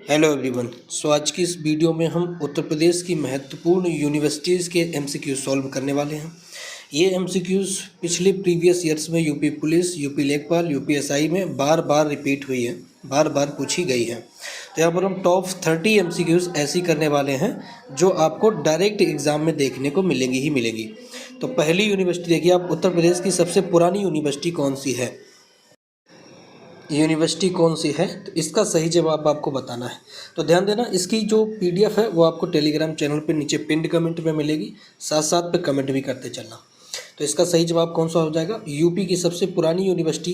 Hello everyone. आज की इस वीडियो में हम उत्तर प्रदेश की महत्वपूर्ण यूनिवर्सिटीज़ के एमसीक्यू सॉल्व करने वाले हैं। ये एमसीक्यूज़ पिछले प्रीवियस ईयर्स में यूपी पुलिस, यूपी लेखपाल, यूपी एसआई में बार बार रिपीट हुई है, बार बार पूछी गई है। तो यहाँ पर हम टॉप 30 एमसीक्यूज़ ऐसी करने वाले हैं जो आपको डायरेक्ट एग्ज़ाम में देखने को मिलेंगी ही मिलेंगी। तो पहली यूनिवर्सिटी देखिए आप, उत्तर प्रदेश की सबसे पुरानी यूनिवर्सिटी कौन सी है? यूनिवर्सिटी कौन सी है? तो इसका सही जवाब आपको बताना है। तो ध्यान देना, इसकी जो पीडीएफ है वो आपको टेलीग्राम चैनल पे नीचे पिंड कमेंट में मिलेगी, साथ साथ पे कमेंट भी करते चलना। तो इसका सही जवाब कौन सा हो जाएगा? यूपी की सबसे पुरानी यूनिवर्सिटी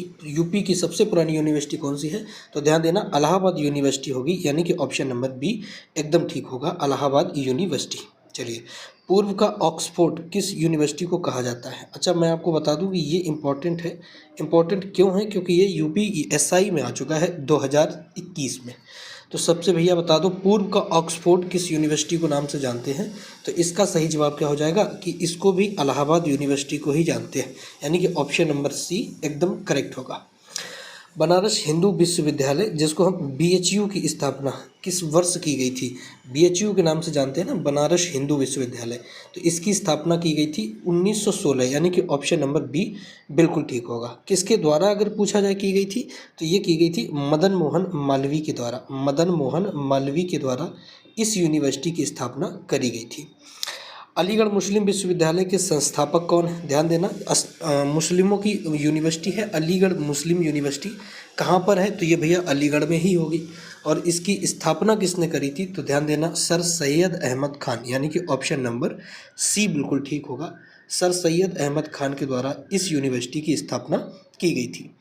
कौन सी है? तो ध्यान देना, इलाहाबाद यूनिवर्सिटी होगी, यानी कि ऑप्शन नंबर बी एकदम ठीक होगा, इलाहाबाद यूनिवर्सिटी। चलिए, पूर्व का ऑक्सफोर्ड किस यूनिवर्सिटी को कहा जाता है? अच्छा, मैं आपको बता दूं कि ये इम्पॉर्टेंट है। इम्पॉर्टेंट क्यों है? क्योंकि ये यूपी एसआई में आ चुका है 2021 में। तो सबसे भैया बता दो, पूर्व का ऑक्सफोर्ड किस यूनिवर्सिटी को नाम से जानते हैं? तो इसका सही जवाब क्या हो जाएगा कि इसको भी इलाहाबाद यूनिवर्सिटी को ही जानते हैं, यानी कि ऑप्शन नंबर सी एकदम करेक्ट होगा। बनारस हिंदू विश्वविद्यालय, जिसको हम बीएचयू की स्थापना किस वर्ष की गई थी? बीएचयू के नाम से जानते हैं ना, बनारस हिंदू विश्वविद्यालय। तो इसकी स्थापना की गई थी 1916, यानी कि ऑप्शन नंबर बी बिल्कुल ठीक होगा। किसके द्वारा अगर पूछा जाए की गई थी, तो ये की गई थी मदन मोहन मालवीय के द्वारा। मदन मोहन मालवीय के द्वारा इस यूनिवर्सिटी की स्थापना करी गई थी। अलीगढ़ मुस्लिम विश्वविद्यालय के संस्थापक कौन है? ध्यान देना, मुस्लिमों की यूनिवर्सिटी है अलीगढ़ मुस्लिम यूनिवर्सिटी। कहाँ पर है? तो ये भैया अलीगढ़ में ही होगी। और इसकी स्थापना किसने करी थी? तो ध्यान देना, सर सैयद अहमद खान, यानी कि ऑप्शन नंबर सी बिल्कुल ठीक होगा। सर सैयद अहमद खान के द्वारा इस यूनिवर्सिटी की स्थापना की गई थी।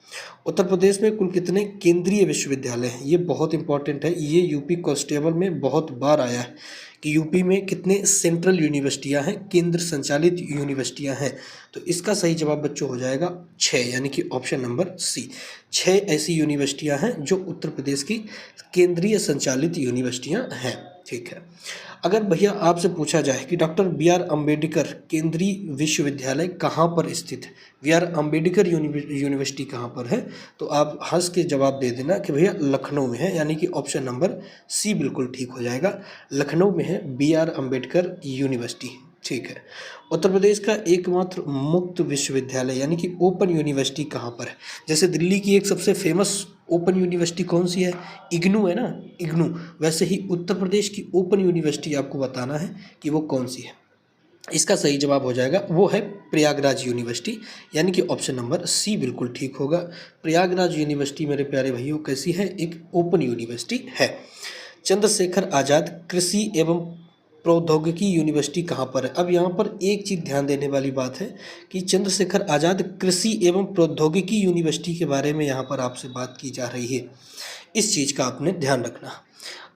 उत्तर प्रदेश में कुल कितने केंद्रीय विश्वविद्यालय हैं? ये बहुत इंपॉर्टेंट है, ये यूपी कांस्टेबल में बहुत बार आया है कि यूपी में कितने सेंट्रल यूनिवर्सिटियां हैं, केंद्र संचालित यूनिवर्सिटियां हैं। तो इसका सही जवाब बच्चों हो जाएगा 6, यानी कि ऑप्शन नंबर सी। 6 ऐसी यूनिवर्सिटियां हैं जो उत्तर प्रदेश की केंद्रीय संचालित यूनिवर्सिटियां हैं। ठीक है, अगर भैया आपसे पूछा जाए कि डॉक्टर बी आर अम्बेडकर केंद्रीय विश्वविद्यालय कहाँ पर स्थित है, बी आर अम्बेडकर यूनिवर्सिटी कहाँ पर है, तो आप हंस के जवाब दे देना कि भैया लखनऊ में है, यानी कि ऑप्शन नंबर सी बिल्कुल ठीक हो जाएगा। लखनऊ में है बी आर अम्बेडकर यूनिवर्सिटी। ठीक है, उत्तर प्रदेश का एकमात्र मुक्त विश्वविद्यालय यानी कि ओपन यूनिवर्सिटी कहाँ पर है? जैसे दिल्ली की एक सबसे फेमस ओपन यूनिवर्सिटी कौन सी है? इग्नू है ना, इग्नू। वैसे ही उत्तर प्रदेश की ओपन यूनिवर्सिटी आपको बताना है कि वो कौन सी है। इसका सही जवाब हो जाएगा, वो है प्रयागराज यूनिवर्सिटी, यानी कि ऑप्शन नंबर सी बिल्कुल ठीक होगा। प्रयागराज यूनिवर्सिटी मेरे प्यारे भाइयों कैसी है? एक ओपन यूनिवर्सिटी है। चंद्रशेखर आज़ाद कृषि एवं प्रौद्योगिकी यूनिवर्सिटी कहाँ पर है? अब यहाँ पर एक चीज़ ध्यान देने वाली बात है कि चंद्रशेखर आज़ाद कृषि एवं प्रौद्योगिकी यूनिवर्सिटी के बारे में यहाँ पर आपसे बात की जा रही है, इस चीज़ का आपने ध्यान रखना।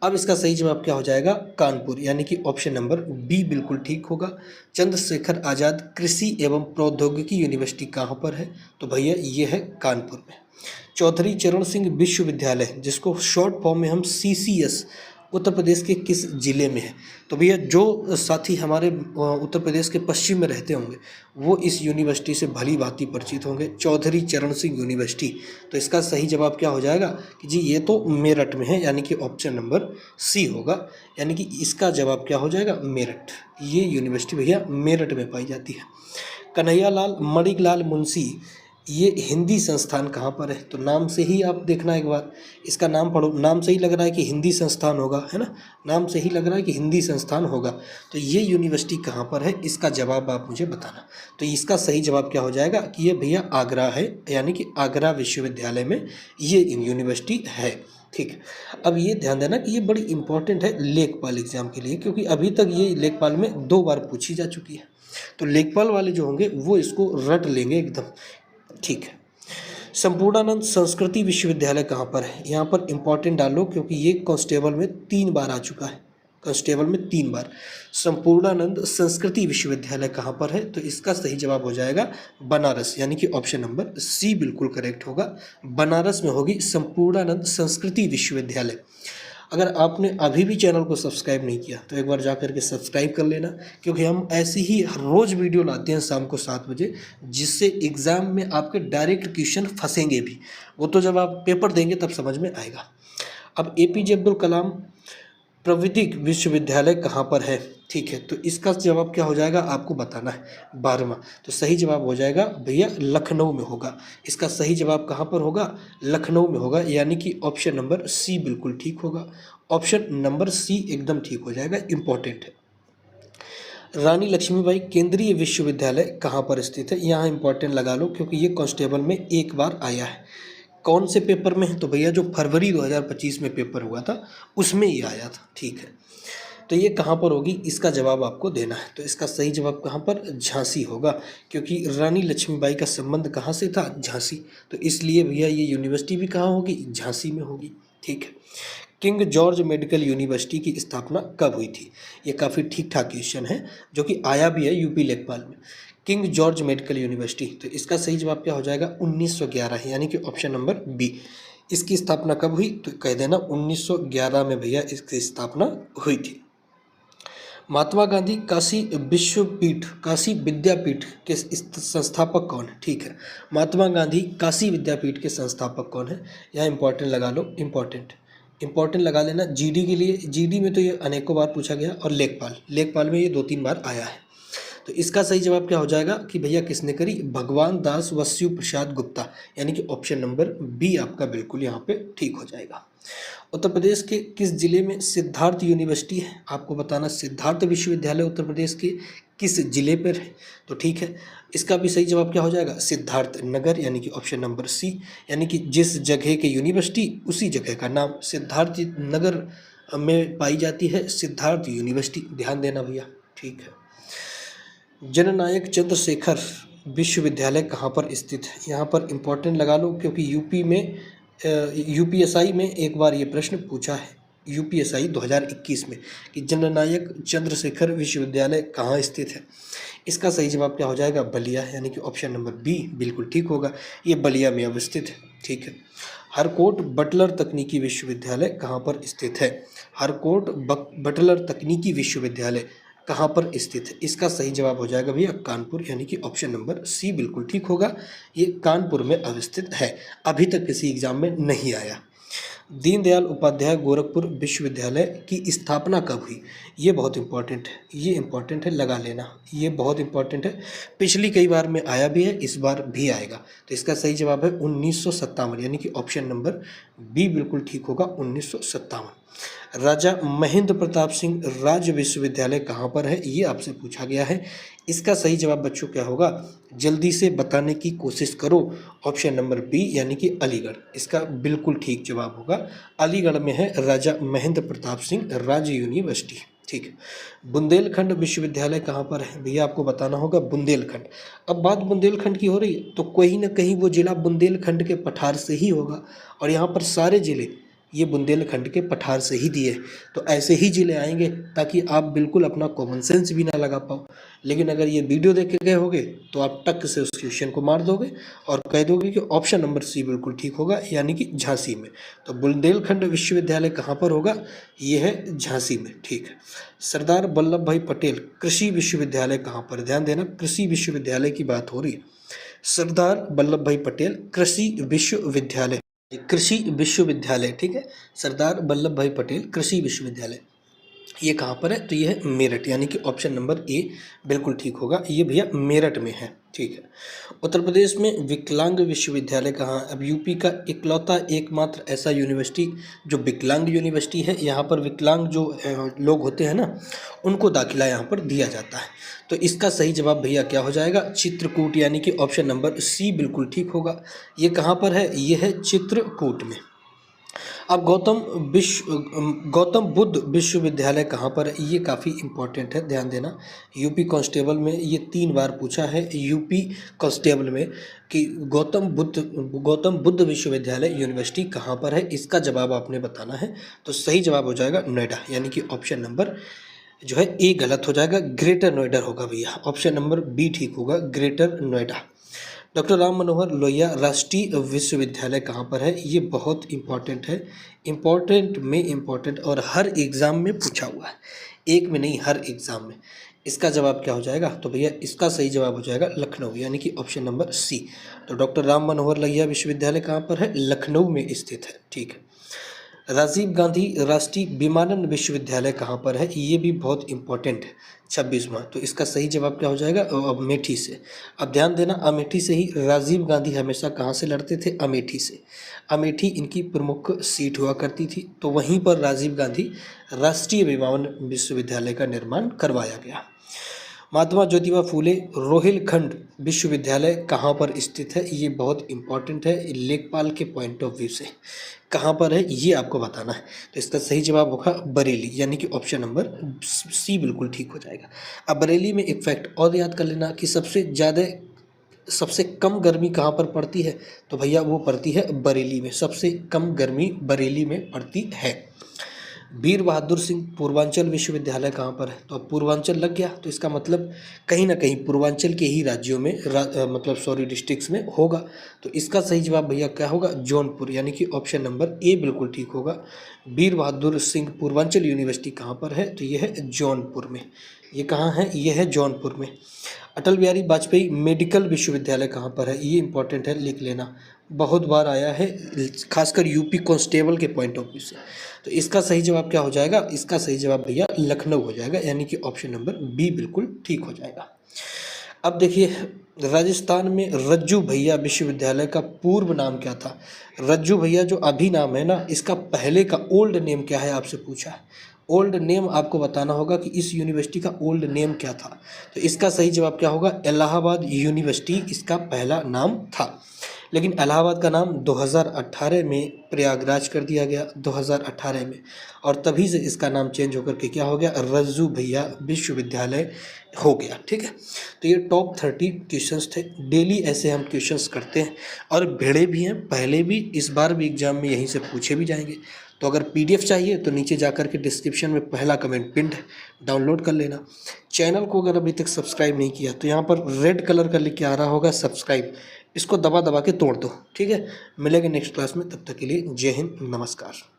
अब इसका सही जवाब क्या हो जाएगा? कानपुर, यानी कि ऑप्शन नंबर बी बिल्कुल ठीक होगा। चंद्रशेखर आज़ाद कृषि एवं प्रौद्योगिकी यूनिवर्सिटी कहाँ पर है? तो भैया ये है कानपुर में। चौधरी चरण सिंह विश्वविद्यालय, जिसको शॉर्ट फॉर्म में हम सीसीएस, उत्तर प्रदेश के किस जिले में है? तो भैया जो साथी हमारे उत्तर प्रदेश के पश्चिम में रहते होंगे वो इस यूनिवर्सिटी से भली भांति परिचित होंगे, चौधरी चरण सिंह यूनिवर्सिटी। तो इसका सही जवाब क्या हो जाएगा कि जी ये तो मेरठ में है, यानी कि ऑप्शन नंबर सी होगा, यानी कि इसका जवाब क्या हो जाएगा? मेरठ। ये यूनिवर्सिटी भैया मेरठ में पाई जाती है। कन्हैयालाल मणिलाल मुंशी, ये हिंदी संस्थान कहाँ पर है? तो नाम से ही आप देखना एक बार, इसका नाम पढ़ो, नाम से ही लग रहा है कि हिंदी संस्थान होगा, है ना, नाम से ही लग रहा है कि हिंदी संस्थान होगा। तो ये यूनिवर्सिटी कहाँ पर है? इसका जवाब आप मुझे बताना। तो इसका सही जवाब क्या हो जाएगा कि ये भैया आगरा है, यानी कि आगरा विश्वविद्यालय में ये यूनिवर्सिटी है। ठीक है, अब ये ध्यान देना कि ये बड़ी इंपॉर्टेंट है लेखपाल एग्जाम के लिए, क्योंकि अभी तक ये लेखपाल में 2 बार पूछी जा चुकी है। तो लेखपाल वाले जो होंगे वो इसको रट लेंगे एकदम। ठीक है, संपूर्णानंद संस्कृति विश्वविद्यालय कहाँ पर है? यहाँ पर इंपॉर्टेंट डालो, क्योंकि ये कांस्टेबल में 3 बार आ चुका है, कांस्टेबल में 3 बार। संपूर्णानंद संस्कृति विश्वविद्यालय कहाँ पर है? तो इसका सही जवाब हो जाएगा बनारस, यानी कि ऑप्शन नंबर सी बिल्कुल करेक्ट होगा। बनारस में होगी संपूर्णानंद संस्कृति विश्वविद्यालय। अगर आपने अभी भी चैनल को सब्सक्राइब नहीं किया तो एक बार जा करके सब्सक्राइब कर लेना, क्योंकि हम ऐसी ही रोज़ वीडियो लाते हैं शाम को 7 बजे, जिससे एग्ज़ाम में आपके डायरेक्ट क्वेश्चन फंसेंगे भी। वो तो जब आप पेपर देंगे तब समझ में आएगा। अब एपीजे अब्दुल कलाम प्राविधिक विश्वविद्यालय कहाँ पर है? ठीक है, तो इसका जवाब क्या हो जाएगा आपको बताना है, 12वां। तो सही जवाब हो जाएगा भैया लखनऊ में होगा। इसका सही जवाब कहाँ पर होगा? लखनऊ में होगा, यानी कि ऑप्शन नंबर सी बिल्कुल ठीक होगा। ऑप्शन नंबर सी एकदम ठीक हो जाएगा, इंपॉर्टेंट है। रानी लक्ष्मीबाई केंद्रीय विश्वविद्यालय कहाँ पर स्थित है? यहाँ इंपॉर्टेंट लगा लो, क्योंकि ये कांस्टेबल में एक बार आया है। कौन से पेपर में है? तो भैया जो फरवरी 2025 में पेपर हुआ था उसमें ये आया था। ठीक है, तो ये कहाँ पर होगी, इसका जवाब आपको देना है। तो इसका सही जवाब कहाँ पर? झांसी होगा, क्योंकि रानी लक्ष्मीबाई का संबंध कहाँ से था? झांसी। तो इसलिए भैया ये यूनिवर्सिटी भी कहाँ होगी? झांसी में होगी। ठीक है। किंग जॉर्ज मेडिकल यूनिवर्सिटी की स्थापना कब हुई थी? ये काफ़ी ठीक ठाक क्वेश्चन है, जो कि आया भी है यूपी लेखपाल में। किंग जॉर्ज मेडिकल यूनिवर्सिटी, तो इसका सही जवाब क्या हो जाएगा? 1911, यानी कि ऑप्शन नंबर बी। इसकी स्थापना कब हुई? तो कह देना 1911 में भैया इसकी स्थापना हुई थी। महात्मा गांधी काशी विश्वपीठ, काशी विद्यापीठ के संस्थापक कौन है? ठीक है, महात्मा गांधी काशी विद्यापीठ के संस्थापक कौन है? यहाँ इंपॉर्टेंट लगा लो, इंपॉर्टेंट लगा लेना जीडी के लिए। जीडी में तो ये अनेकों बार पूछा गया, और लेखपाल में ये 2-3 बार आया है। तो इसका सही जवाब क्या हो जाएगा कि भैया किसने करी? भगवान दास वस्यु प्रसाद गुप्ता, यानी कि ऑप्शन नंबर बी आपका बिल्कुल यहाँ पे ठीक हो जाएगा। उत्तर प्रदेश के किस जिले में सिद्धार्थ यूनिवर्सिटी है? आपको बताना, सिद्धार्थ विश्वविद्यालय उत्तर प्रदेश के किस जिले पर है? तो ठीक है, इसका भी सही जवाब क्या हो जाएगा? सिद्धार्थ नगर, यानी कि ऑप्शन नंबर सी। यानी कि जिस जगह के यूनिवर्सिटी उसी जगह का नाम सिद्धार्थ नगर में पाई जाती है सिद्धार्थ यूनिवर्सिटी, ध्यान देना भैया। ठीक है। जननायक चंद्रशेखर विश्वविद्यालय कहाँ पर स्थित है? यहाँ पर इम्पोर्टेंट लगा लो, क्योंकि यूपी में यूपीएसआई में एक बार ये प्रश्न पूछा है, यूपीएसआई 2021 में, कि जननायक चंद्रशेखर विश्वविद्यालय कहाँ स्थित है? इसका सही जवाब क्या हो जाएगा? बलिया, यानी कि ऑप्शन नंबर बी बिल्कुल ठीक होगा। ये बलिया में अवस्थित है। ठीक है। हरकोट बटलर तकनीकी विश्वविद्यालय कहाँ पर स्थित है? हरकोट बटलर तकनीकी विश्वविद्यालय कहाँ पर स्थित है? इसका सही जवाब हो जाएगा भैया कानपुर, यानी कि ऑप्शन नंबर सी बिल्कुल ठीक होगा। ये कानपुर में अवस्थित है, अभी तक किसी एग्जाम में नहीं आया। दीनदयाल उपाध्याय गोरखपुर विश्वविद्यालय की स्थापना कब हुई? ये बहुत इंपॉर्टेंट है, ये इंपॉर्टेंट है, लगा लेना, ये बहुत इंपॉर्टेंट है। पिछली कई बार में आया भी है, इस बार भी आएगा। तो इसका सही जवाब है 1957, यानी कि ऑप्शन नंबर बी बिल्कुल ठीक होगा, 1957। राजा महेंद्र प्रताप सिंह राज्य विश्वविद्यालय कहाँ पर है? ये आपसे पूछा गया है। इसका सही जवाब बच्चों क्या होगा? जल्दी से बताने की कोशिश करो। ऑप्शन नंबर बी, यानी कि अलीगढ़, इसका बिल्कुल ठीक जवाब होगा। अलीगढ़ में है राजा महेंद्र प्रताप सिंह राज्य यूनिवर्सिटी। ठीक है। बुंदेलखंड विश्वविद्यालय कहाँ पर है? भैया आपको बताना होगा बुंदेलखंड। अब बात बुंदेलखंड की हो रही है, तो कहीं ना कहीं वो जिला बुंदेलखंड के पठार से ही होगा, और यहाँ पर सारे जिले ये बुंदेलखंड के पठार से ही दिए। तो ऐसे ही जिले आएंगे, ताकि आप बिल्कुल अपना कॉमन सेंस भी ना लगा पाओ। लेकिन अगर ये वीडियो देख के गए होगे तो आप टक से उस क्वेश्चन को मार दोगे और कह दोगे कि ऑप्शन नंबर सी बिल्कुल ठीक होगा, यानी कि झांसी में। तो बुंदेलखंड विश्वविद्यालय कहाँ पर होगा? ये है झांसी में। ठीक है। सरदार वल्लभ भाई पटेल कृषि विश्वविद्यालय कहाँ पर? ध्यान देना, कृषि विश्वविद्यालय की बात हो रही है। सरदार वल्लभ भाई पटेल कृषि विश्वविद्यालय, कृषि विश्वविद्यालय, ठीक है, सरदार वल्लभ भाई पटेल कृषि विश्वविद्यालय, ये कहाँ पर है? तो ये है मेरठ, यानी कि ऑप्शन नंबर ए बिल्कुल ठीक होगा। ये भैया मेरठ में है। ठीक है। उत्तर प्रदेश में विकलांग विश्वविद्यालय कहाँ है? अब यूपी का इकलौता एकमात्र ऐसा यूनिवर्सिटी जो विकलांग यूनिवर्सिटी है, यहाँ पर विकलांग जो लोग होते हैं ना, उनको दाखिला यहाँ पर दिया जाता है। तो इसका सही जवाब भैया क्या हो जाएगा? चित्रकूट, यानी कि ऑप्शन नंबर सी बिल्कुल ठीक होगा। ये कहाँ पर है? ये है चित्रकूट में। अब गौतम बुद्ध विश्वविद्यालय कहाँ पर है? ये काफ़ी इंपॉर्टेंट है, ध्यान देना। यूपी कांस्टेबल में ये 3 बार पूछा है, यूपी कांस्टेबल में, कि गौतम बुद्ध विश्वविद्यालय यूनिवर्सिटी कहाँ पर है? इसका जवाब आपने बताना है। तो सही जवाब हो जाएगा नोएडा, यानी कि ऑप्शन नंबर जो है ए गलत हो जाएगा, ग्रेटर नोएडा होगा भैया। ऑप्शन नंबर बी ठीक होगा, ग्रेटर नोएडा। डॉक्टर राम मनोहर लोहिया राष्ट्रीय विश्वविद्यालय कहाँ पर है? ये बहुत इंपॉर्टेंट है, इंपॉर्टेंट में इंपॉर्टेंट, और हर एग्ज़ाम में पूछा हुआ है, एक में नहीं, हर एग्ज़ाम में। इसका जवाब क्या हो जाएगा? तो भैया इसका सही जवाब हो जाएगा लखनऊ, यानी कि ऑप्शन नंबर सी। तो डॉक्टर राम मनोहर लोहिया विश्वविद्यालय कहाँ पर है? लखनऊ में स्थित है। ठीक है। राजीव गांधी राष्ट्रीय विमानन विश्वविद्यालय कहाँ पर है, ये भी बहुत इंपॉर्टेंट है, 26वां। तो इसका सही जवाब क्या हो जाएगा, अमेठी से। अब ध्यान देना, अमेठी से ही राजीव गांधी हमेशा कहाँ से लड़ते थे, अमेठी से। अमेठी इनकी प्रमुख सीट हुआ करती थी, तो वहीं पर राजीव गांधी राष्ट्रीय विमानन विश्वविद्यालय का निर्माण करवाया गया। महात्मा ज्योतिबा फूले रोहिलखंड विश्वविद्यालय कहाँ पर स्थित है, ये बहुत इंपॉर्टेंट है लेखपाल के पॉइंट ऑफ व्यू से। कहाँ पर है ये आपको बताना है। तो इसका सही जवाब होगा बरेली, यानी कि ऑप्शन नंबर सी बिल्कुल ठीक हो जाएगा। अब बरेली में एक फैक्ट और याद कर लेना कि सबसे कम गर्मी कहाँ पर पड़ती है, तो भैया वो पड़ती है बरेली में। सबसे कम गर्मी बरेली में पड़ती है। वीर बहादुर सिंह पूर्वांचल विश्वविद्यालय कहाँ पर है, तो अब पूर्वांचल लग गया, तो इसका मतलब कहीं ना कहीं पूर्वांचल के ही राज्यों में डिस्ट्रिक्ट्स में होगा। तो इसका सही जवाब भैया क्या होगा, जौनपुर, यानी कि ऑप्शन नंबर ए बिल्कुल ठीक होगा। वीर बहादुर सिंह पूर्वांचल यूनिवर्सिटी कहाँ पर है, तो ये है जौनपुर में। ये कहाँ है, ये है जौनपुर में। अटल बिहारी वाजपेयी मेडिकल विश्वविद्यालय कहाँ पर है, ये इंपॉर्टेंट है, लिख लेना, बहुत बार आया है, खासकर यूपी कांस्टेबल के पॉइंट ऑफ व्यू से। तो इसका सही जवाब क्या हो जाएगा, इसका सही जवाब भैया लखनऊ हो जाएगा, यानी कि ऑप्शन नंबर बी बिल्कुल ठीक हो जाएगा। अब देखिए, राजस्थान में रज्जू भैया विश्वविद्यालय का पूर्व नाम क्या था। रज्जू भैया जो अभी नाम है ना, इसका पहले का ओल्ड नेम क्या है, आपसे पूछा है। ओल्ड नेम आपको बताना होगा कि इस यूनिवर्सिटी का ओल्ड नेम क्या था। तो इसका सही जवाब क्या होगा, इलाहाबाद यूनिवर्सिटी इसका पहला नाम था। लेकिन इलाहाबाद का नाम 2018 में प्रयागराज कर दिया गया, 2018 में, और तभी से इसका नाम चेंज होकर के क्या हो गया, रज्जू भैया विश्वविद्यालय हो गया। ठीक है, तो ये टॉप 30 क्वेश्चंस थे। डेली ऐसे हम क्वेश्चंस करते हैं और भिड़े भी हैं, पहले भी, इस बार भी एग्जाम में यहीं से पूछे भी जाएंगे। तो अगर पीडीएफ चाहिए तो नीचे जाकर के डिस्क्रिप्शन में पहला कमेंट पिंड है, डाउनलोड कर लेना। चैनल को अगर अभी तक सब्सक्राइब नहीं किया तो यहाँ पर रेड कलर का लिख के आ रहा होगा सब्सक्राइब, इसको दबा दबा के तोड़ दो। ठीक है, मिलेंगे नेक्स्ट क्लास में, तब तक के लिए जय हिंद, नमस्कार।